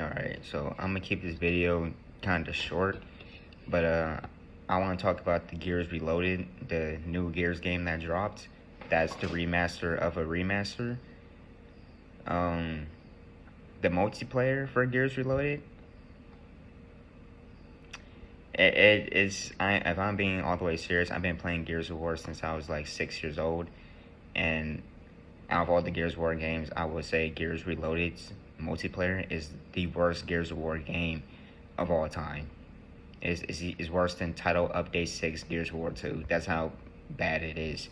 Alright, so I'm gonna keep this video kind of short, but I want to talk about the Gears Reloaded, the new Gears game that dropped. That's the remaster of a remaster. Um, the multiplayer for Gears Reloaded, it is. If I'm being all the way serious, I've been playing Gears of War since I was like 6 years old, and out of all the Gears of War games, I would say Gears Reloaded's multiplayer is the worst Gears of War game of all time. Is worse than Title Update 6 Gears of War 2. That's how bad it is.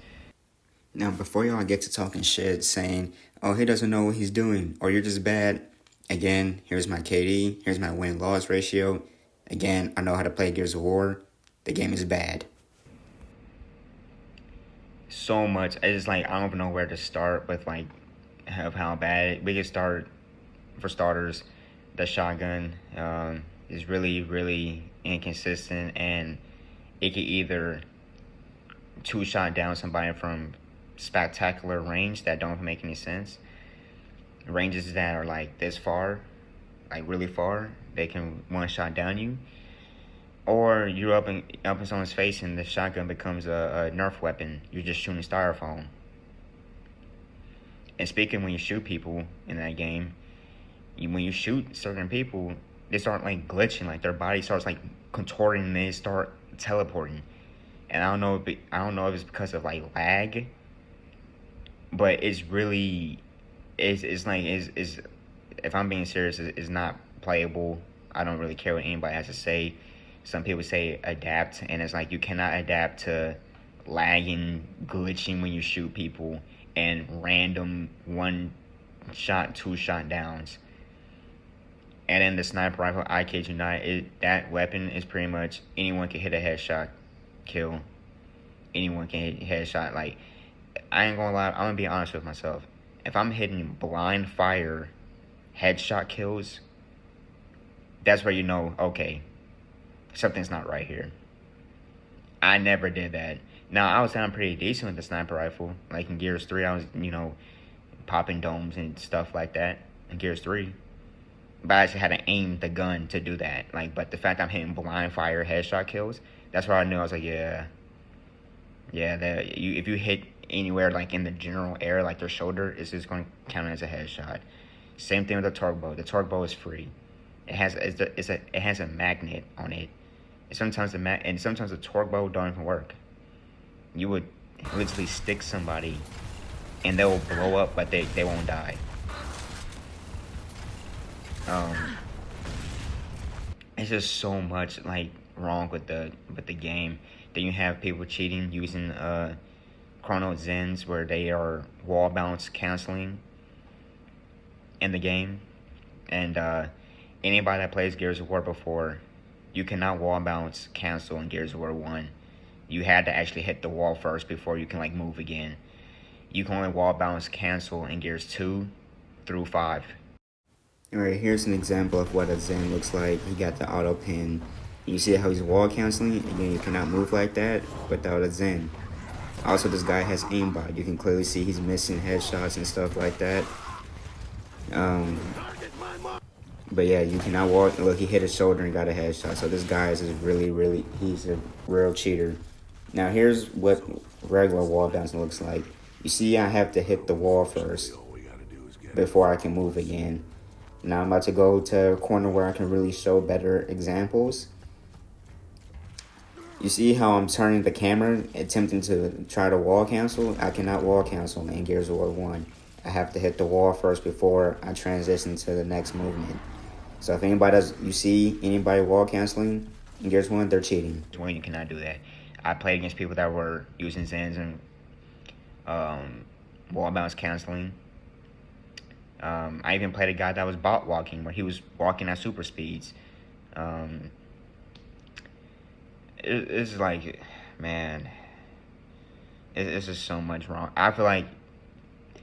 Now, before y'all get to talking shit, saying, oh, he doesn't know what he's doing, or you're just bad, again, here's my KD, here's my win-loss ratio. Again, I know how to play Gears of War. The game is bad. So much. It's like, I don't even know where to start with, like, of how bad. We could start, for starters, the shotgun is really, really inconsistent, and it could either two-shot down somebody from spectacular range that don't make any sense. Ranges that are like this far, like really far, they can one-shot down you. Or you're up in someone's face and the shotgun becomes a Nerf weapon. You're just shooting styrofoam. And speaking, when you shoot people in that game, when you shoot certain people, they start like glitching, like their body starts like contorting and they start teleporting. And I don't know if it's because of like lag, but it's really it's like is if I'm being serious, it's not playable. I don't really care what anybody has to say. Some people say adapt, and it's like you cannot adapt to lagging, glitching when you shoot people, and random one shot, two shot downs. And then the sniper rifle, I kid you not, that weapon is pretty much anyone can hit a headshot kill. Anyone can hit a headshot. Like, I ain't gonna lie, I'm gonna be honest with myself. If I'm hitting blind fire headshot kills, that's where you know, okay, something's not right here. I never did that. Now, I was sounding pretty decent with the sniper rifle. Like in Gears 3, I was, popping domes and stuff like that in Gears 3. But I actually had to aim the gun to do that. Like, but the fact I'm hitting blind fire headshot kills, that's where I knew. I was like, yeah, if you hit anywhere like in the general area, like their shoulder, it's just going to count as a headshot. Same thing with the torque bow. The torque bow is free. It has a magnet on it. Sometimes the torque bow don't even work. You would literally stick somebody, and they will blow up, but they won't die. It's just so much like wrong with the game. Then you have people cheating using Chrono Zens where they are wall bounce canceling in the game, and anybody that plays Gears of War before, you cannot wall bounce cancel in Gears of War 1. You had to actually hit the wall first before you can like move again. You can only wall bounce cancel in Gears 2 through 5. Alright, here's an example of what a Zen looks like. He got the auto pin. You see how he's wall canceling? Again, you cannot move like that without a Zen. Also, this guy has aimbot. You can clearly see he's missing headshots and stuff like that. But yeah, you cannot walk. Look, he hit his shoulder and got a headshot. So this guy is really, he's a real cheater. Now here's what regular wall bouncing looks like. You see I have to hit the wall first before I can move again. Now I'm about to go to a corner where I can really show better examples. You see how I'm turning the camera, attempting to try to wall cancel? I cannot wall cancel in Gears of War 1. I have to hit the wall first before I transition to the next movement. So if you see anybody wall canceling in Gears 1, they're cheating. You cannot do that. I played against people that were using Zens and wall bounce canceling. I even played a guy that was bot walking, where he was walking at super speeds. It's like, man, it's just so much wrong. I feel like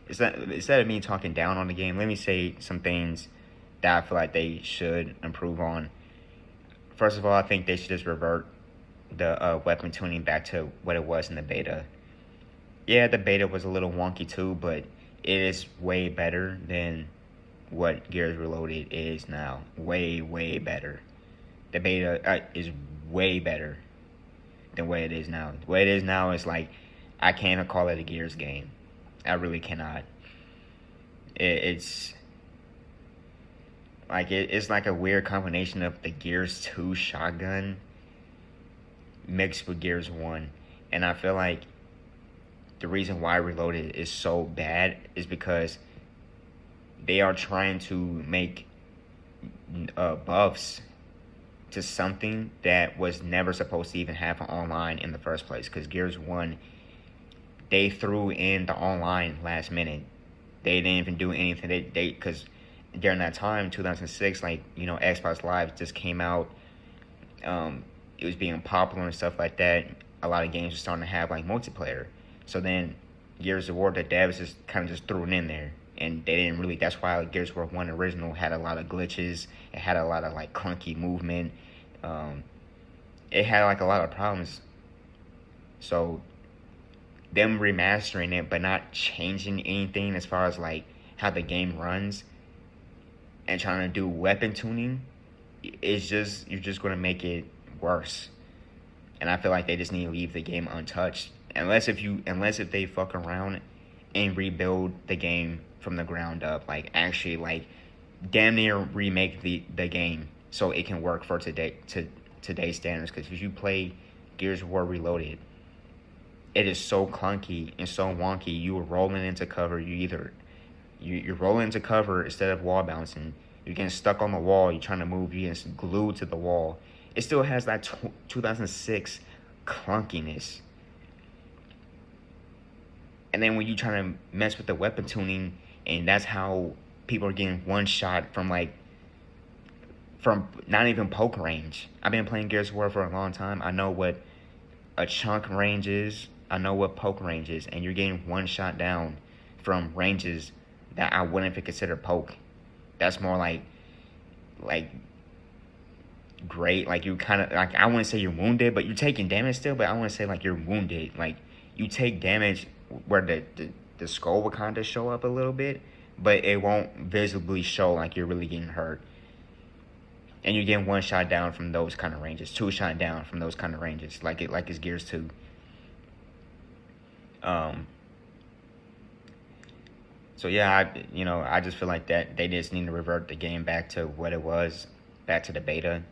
instead of me talking down on the game, let me say some things that I feel like they should improve on. First of all, I think they should just revert the weapon tuning back to what it was in the beta. Yeah, the beta was a little wonky too, but it is way better than what Gears Reloaded is now. Way, way better. The beta is way better than what it is now. The way it is now is like, I can't call it a Gears game. I really cannot. It's like it's like a weird combination of the Gears 2 shotgun mixed with Gears 1. And I feel like the reason why Reloaded is so bad is because they are trying to make buffs to something that was never supposed to even have online in the first place. Because Gears 1, they threw in the online last minute. They didn't even do anything. They because during that time, 2006, like, you know, Xbox Live just came out. It was being popular and stuff like that. A lot of games were starting to have like multiplayer. So then Gears of War, the devs just kind of just threw it in there. And they didn't really, that's why Gears of War 1 original had a lot of glitches. It had a lot of like clunky movement. It had like a lot of problems. So them remastering it but not changing anything as far as like how the game runs and trying to do weapon tuning, it's just, you're just going to make it worse. And I feel like they just need to leave the game untouched. Unless if they fuck around and rebuild the game from the ground up, like actually like damn near remake the game so it can work for today's standards. Because if you play Gears of War Reloaded, it is so clunky and so wonky. You are rolling into cover. You're rolling into cover instead of wall bouncing. You're getting stuck on the wall. You're trying to move. You're getting glued to the wall. It still has that 2006 clunkiness. And then when you try to mess with the weapon tuning, and that's how people are getting one shot from not even poke range. I've been playing Gears of War for a long time. I know what a chunk range is. I know what poke range is. And you're getting one shot down from ranges that I wouldn't even consider poke. That's more like great. Like you kind of, like, I wouldn't say you're wounded, but you're taking damage still. But I want to say like you're wounded. Like you take damage where the skull will kind of show up a little bit, but it won't visibly show like you're really getting hurt. And you're getting one shot down from those kind of ranges, two shot down from those kind of ranges, like it's Gears 2. So yeah, I just feel like that they just need to revert the game back to what it was, back to the beta,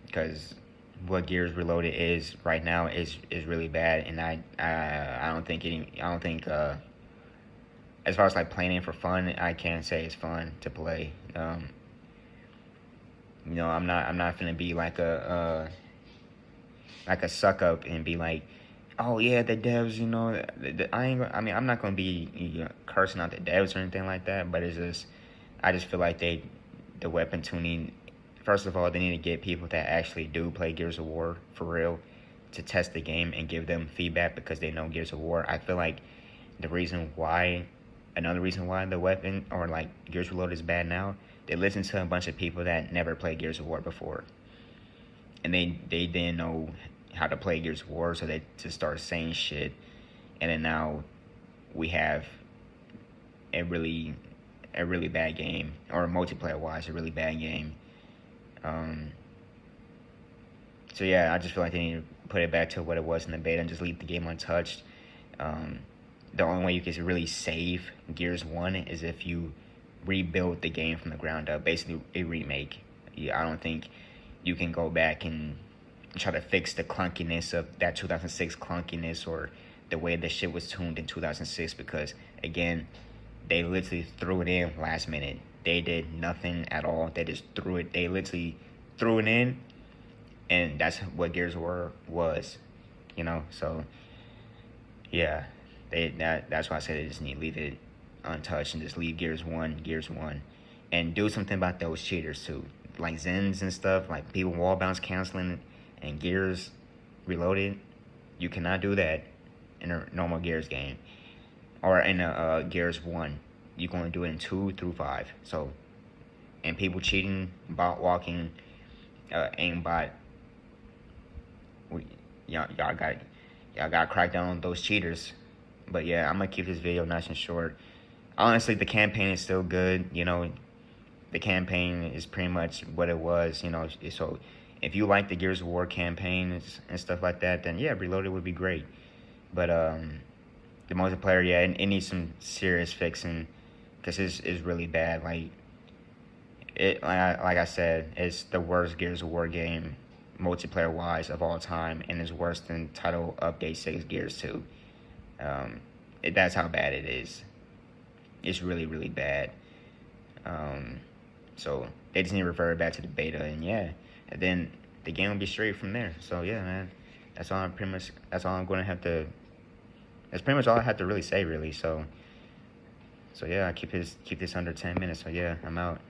because what Gears Reloaded is right now is really bad, and I don't think as far as like playing it for fun, I can't say it's fun to play. I'm not gonna be like a suck up and be like, oh yeah, the devs, I'm not gonna be cursing out the devs or anything like that, but I just feel like the weapon tuning. First of all, they need to get people that actually do play Gears of War for real to test the game and give them feedback because they know Gears of War. I feel like another reason why the weapon or like Gears Reloaded is bad now, they listen to a bunch of people that never played Gears of War before. And they didn't know how to play Gears of War, so they just start saying shit. And then now we have a really bad game, or multiplayer-wise, a really bad game. So yeah, I just feel like they need to put it back to what it was in the beta and just leave the game untouched. The only way you can really save Gears 1 is if you rebuild the game from the ground up, basically a remake. Yeah, I don't think you can go back and try to fix the clunkiness of that 2006 clunkiness or the way the shit was tuned in 2006, because again, they literally threw it in last minute. They did nothing at all. They just threw it. They literally threw it in, and that's what Gears of War was, So yeah, that's why I said they just need to leave it untouched and just leave Gears 1, and do something about those cheaters too, like Zens and stuff, like people wall bounce canceling, and Gears Reloaded. You cannot do that in a normal Gears game, or in a Gears 1. You're going to do it in 2 through 5. So, and people cheating, bot walking, aimbot. Y'all got to crack down on those cheaters. But yeah, I'm gonna keep this video nice and short. Honestly, the campaign is still good. the campaign is pretty much what it was. So if you like the Gears of War campaign and stuff like that, then yeah, Reloaded would be great. But the multiplayer, yeah, it needs some serious fixing because it's really bad. Like I said, it's the worst Gears of War game multiplayer wise of all time, and is worse than Title Update 6 Gears 2. That's how bad it is. It's really, really bad. So they just need to revert back to the beta, and yeah, and then the game will be straight from there. So yeah, man, that's all I'm gonna have to. That's pretty much all I have to really say, really. So yeah, I keep this under 10 minutes. So yeah, I'm out.